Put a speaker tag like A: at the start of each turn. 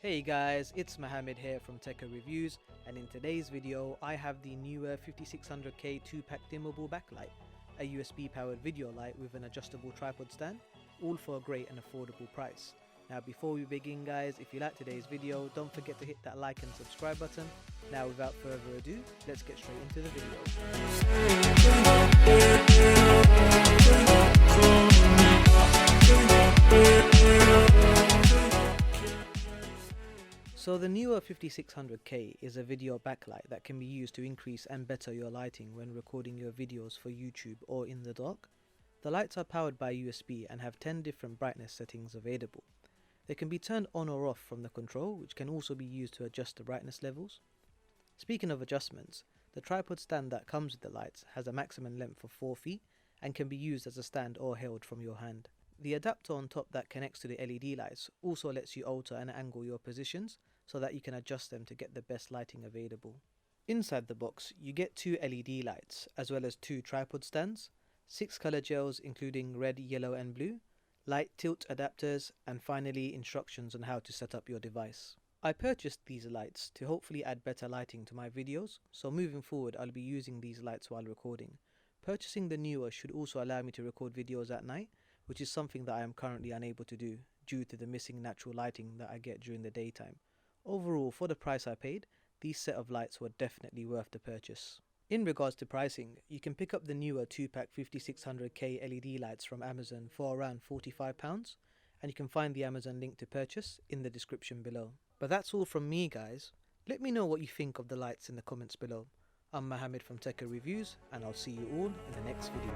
A: Hey guys, it's Mohammed here from Tekka Reviews, and in today's video I have the Neewer 5600K 2-pack dimmable backlight, a USB powered video light with an adjustable tripod stand, all for a great and affordable price. Now before we begin guys, if you like today's video, don't forget to hit that like and subscribe button. Now without further ado, let's get straight into the video. So the Neewer 5600K is a video backlight that can be used to increase and better your lighting when recording your videos for YouTube or in the dark. The lights are powered by USB and have 10 different brightness settings available. They can be turned on or off from the control, which can also be used to adjust the brightness levels. Speaking of adjustments, the tripod stand that comes with the lights has a maximum length of 4 feet and can be used as a stand or held from your hand. The adapter on top that connects to the LED lights also lets you alter and angle your positions so that you can adjust them to get the best lighting available. Inside the box you get 2 LED lights as well as 2 tripod stands, 6 color gels including red, yellow and blue, light tilt adapters, and finally instructions on how to set up your device. I purchased these lights to hopefully add better lighting to my videos, so moving forward I'll be using these lights while recording. Purchasing the Neewer should also allow me to record videos at night, which is something that I am currently unable to do due to the missing natural lighting that I get during the daytime. Overall, for the price I paid, these set of lights were definitely worth the purchase. In regards to pricing, you can pick up the Neewer 2-pack 5600K LED lights from Amazon for around £45, and you can find the Amazon link to purchase in the description below. But that's all from me guys. Let me know what you think of the lights in the comments below. I'm Mohammed from Tekka Reviews, and I'll see you all in the next video.